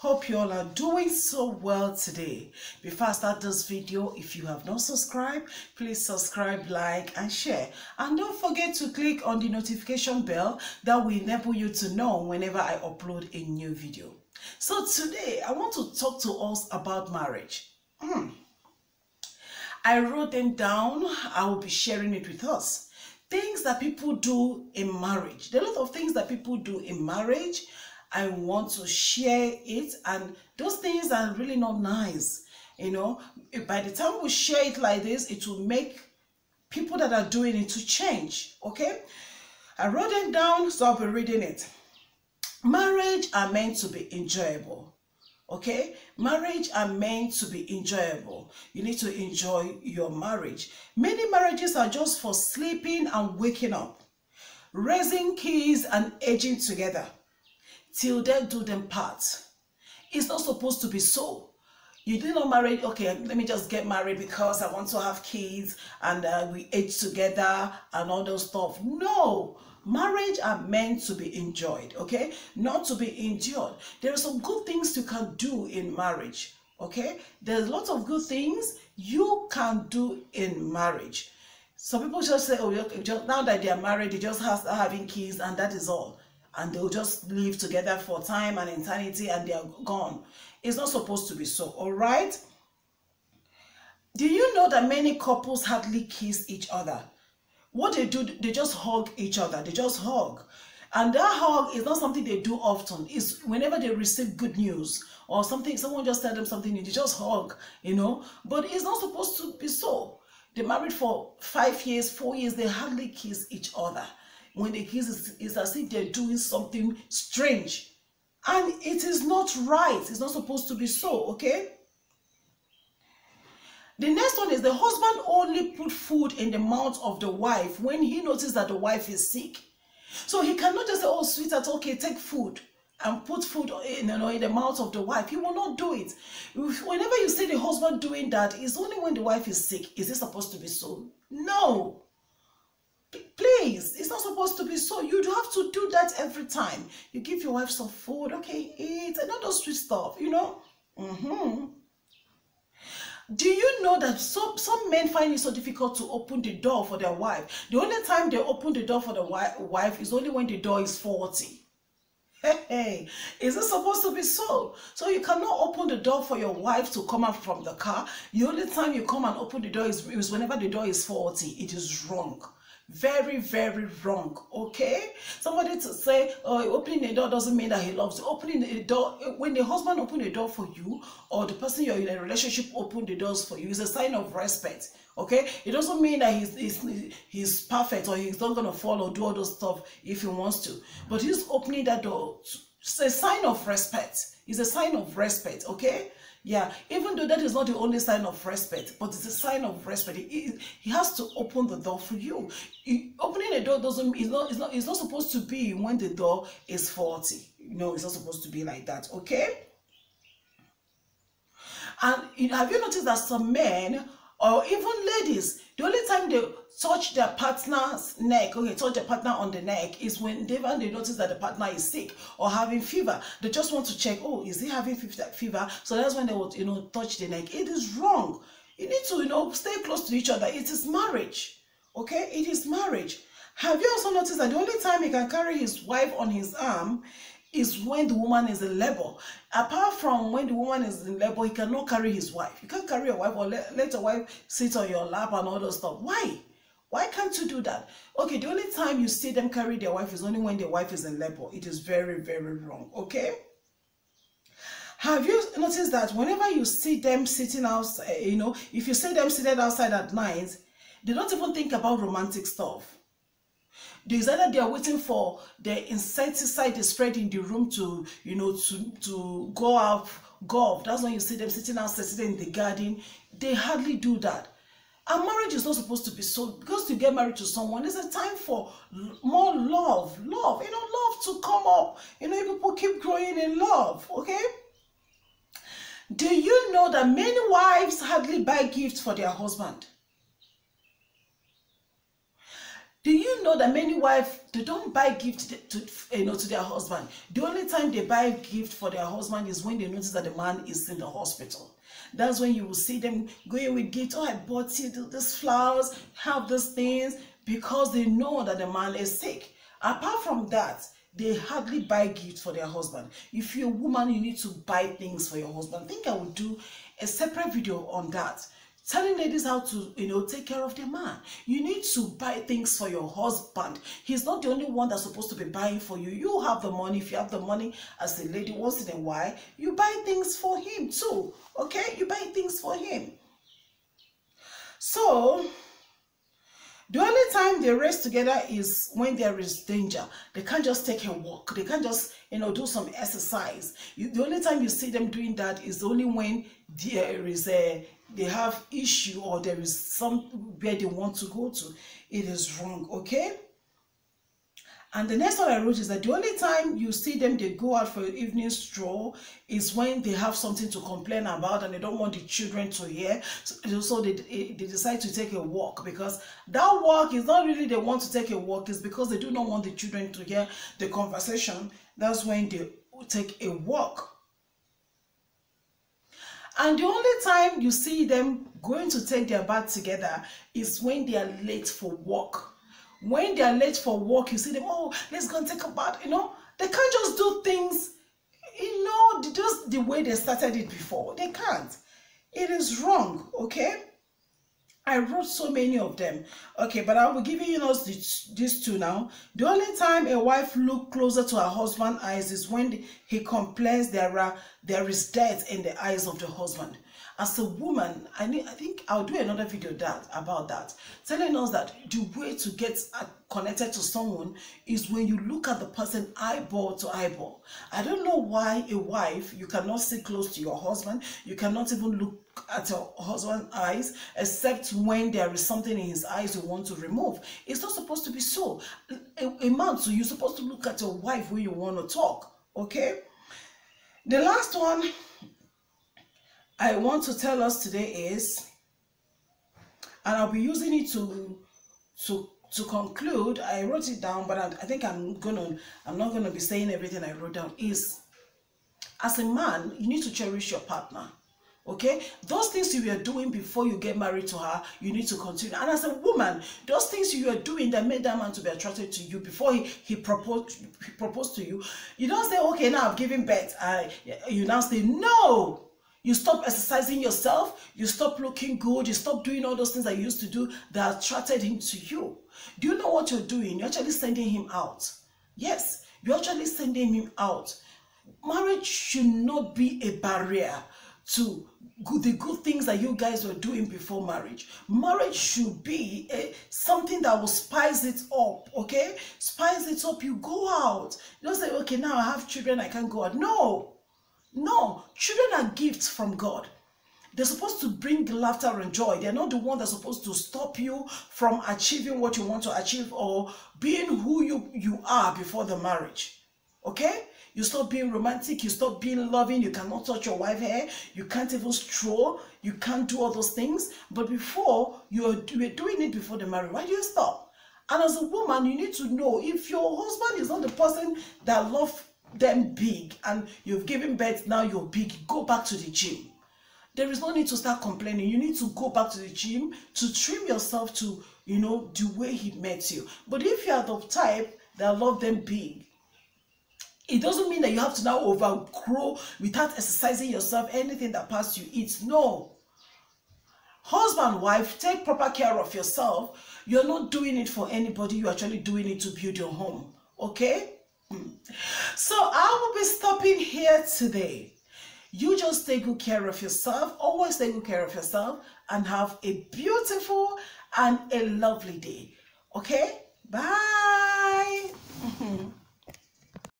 Hope you all are doing so well today. Before I start this video, if you have not subscribed, please subscribe, like and share. And don't forget to click on the notification bell that will enable you to know whenever I upload a new video. So today I want to talk to us about marriage. I wrote them down. I will be sharing it with us. Things that people do in marriage. There are a lot of things that people do in marriage. I want to share it, and those things are really not nice. You know, by the time we share it like this, it will make people that are doing it to change. Okay, I wrote them down, so I'll be reading it. Marriage are meant to be enjoyable. Okay, marriage are meant to be enjoyable. You need to enjoy your marriage. Many marriages are just for sleeping and waking up, raising kids and aging together till death do them part. It's not supposed to be so. You did not marry, okay, let me just get married because I want to have kids and we age together and all those stuff. No, marriage are meant to be enjoyed, okay? Not to be endured. There are some good things you can do in marriage, okay? There's lots of good things you can do in marriage. Some people just say, oh, now that they are married, they just start having kids and that is all. And they'll just live together for time and eternity and they are gone. It's not supposed to be so, all right? Do you know that many couples hardly kiss each other? What they do, they just hug each other. They just hug. And that hug is not something they do often. It's whenever they receive good news or something, someone just tell them something, they just hug, you know? But it's not supposed to be so. They're married for 5 years, 4 years, they hardly kiss each other. When they kiss, it's as if they're doing something strange. And it is not right. It's not supposed to be so, okay? The next one is the husband only put food in the mouth of the wife when he notices that the wife is sick. So he cannot just say, oh, sweetheart, okay, take food and put food in the mouth of the wife. He will not do it. Whenever you see the husband doing that, it's only when the wife is sick. Is it supposed to be so? No. Please, it's not supposed to be so. You have to do that every time. You give your wife some food, okay, eat, and all those sweet stuff, you know. Do you know that some men find it so difficult to open the door for their wife? The only time they open the door for the wife is only when the door is faulty. Hey, is it supposed to be so? So you cannot open the door for your wife to come out from the car. The only time you come and open the door is whenever the door is faulty. It is wrong. Very, very wrong, okay? Somebody to say, oh, opening the door doesn't mean that he loves you. Opening the door, when the husband opens the door for you, or the person you're in a relationship open the doors for you, is a sign of respect, okay? It doesn't mean that he's perfect or he's not going to fall or do all those stuff if he wants to. But he's opening that door. It's a sign of respect. It's a sign of respect, okay? Yeah, even though that is not the only sign of respect, but it's a sign of respect. He has to open the door for you. Opening the door doesn't, it's not supposed to be when the door is faulty. No, it's not supposed to be like that, okay? And have you noticed that some men or even ladies, the only time they touch their partner's neck, okay, touch their partner on the neck, is when they notice that the partner is sick or having fever. They just want to check, oh, is he having fever? So that's when they would, touch the neck. It is wrong. You need to, stay close to each other. It is marriage, okay? It is marriage. Have you also noticed that the only time he can carry his wife on his arm is when the woman is in labor? Apart from when the woman is in labor, he cannot carry his wife. You can't carry your wife or let your wife sit on your lap and all those stuff. Why? Why can't you do that? Okay, the only time you see them carry their wife is only when their wife is in labor. It is very, very wrong, okay? Have you noticed that whenever you see them sitting outside, if you see them seated outside at night, they don't even think about romantic stuff. There's either they are waiting for the insecticide they spread in the room to, to go off. That's when you see them sitting outside, sitting in the garden. They hardly do that. And marriage is not supposed to be so. Because to get married to someone is a time for more love. Love to come up. People keep growing in love, okay? Do you know that many wives hardly buy gifts for their husband? Do you know that many wives, they don't buy gifts to their husband? The only time they buy gift for their husband is when they notice that the man is in the hospital. That's when you will see them going with gifts. Oh, I bought you these flowers, have these things, because they know that the man is sick. Apart from that, they hardly buy gifts for their husband. If you're a woman, you need to buy things for your husband. I think I will do a separate video on that, telling ladies how to, take care of their man. You need to buy things for your husband. He's not the only one that's supposed to be buying for you. You have the money. If you have the money as a lady, once in a while, you buy things for him too. Okay? You buy things for him. So, the only time they rest together is when there is danger. They can't just take a walk. They can't just, do some exercise. The only time you see them doing that is only when there is they have issue or there is somewhere they want to go to. It is wrong, okay? And the next one I wrote is that the only time you see them, they go out for an evening stroll is when they have something to complain about and they don't want the children to hear. So they decide to take a walk, because that walk is not really they want to take a walk. It's because they do not want the children to hear the conversation. That's when they take a walk. And the only time you see them going to take their bath together is when they are late for work. When they are late for work, you see them, oh, let's go and take a bath. They can't just do things, just the way they started it before. They can't. It is wrong, okay? I wrote so many of them. Okay, but I will give you these two now. The only time a wife looks closer to her husband's eyes is when he complains there is death in the eyes of the husband. As a woman, I think I'll do another video about that, telling us that the way to get connected to someone is when you look at the person eyeball to eyeball. I don't know why a wife, you cannot sit close to your husband, you cannot even look at your husband's eyes, except when there is something in his eyes you want to remove. It's not supposed to be so. A man, so you're supposed to look at your wife when you want to talk, okay? The last one I want to tell us today is, and I'll be using it to conclude. I wrote it down, but I think I'm not gonna be saying everything I wrote down. Is, as a man, you need to cherish your partner. Okay, those things you were doing before you get married to her, you need to continue. And as a woman, those things you were doing that made that man to be attracted to you before he proposed to you, you don't say, okay, now I've given birth. You now say no. You stop exercising yourself, you stop looking good, you stop doing all those things that you used to do that attracted him to you. Do you know what you're doing? You're actually sending him out. Yes, you're actually sending him out. Marriage should not be a barrier to the good things that you guys were doing before marriage. Marriage should be something that will spice it up, okay? Spice it up. You go out. You don't say, okay, now I have children, I can't go out. No. No, children are gifts from God. They're supposed to bring laughter and joy. They're not the one that's supposed to stop you from achieving what you want to achieve or being who you are before the marriage. Okay? You stop being romantic. You stop being loving. You cannot touch your wife's hair. You can't even stroll. You can't do all those things. But before, you were doing it before the marriage. Why do you stop? And as a woman, you need to know, if your husband is not the person that loves them big and you've given birth, now you're big, go back to the gym. There is no need to start complaining. You need to go back to the gym to trim yourself to, the way he met you. But if you are the type that love them big, it doesn't mean that you have to now overgrow without exercising yourself, anything that passes you eat. No. Husband, wife, take proper care of yourself. You're not doing it for anybody. You're actually doing it to build your home. Okay? So I will be stopping here today. You just take good care of yourself. Always take good care of yourself and have a beautiful and a lovely day. Okay? Bye.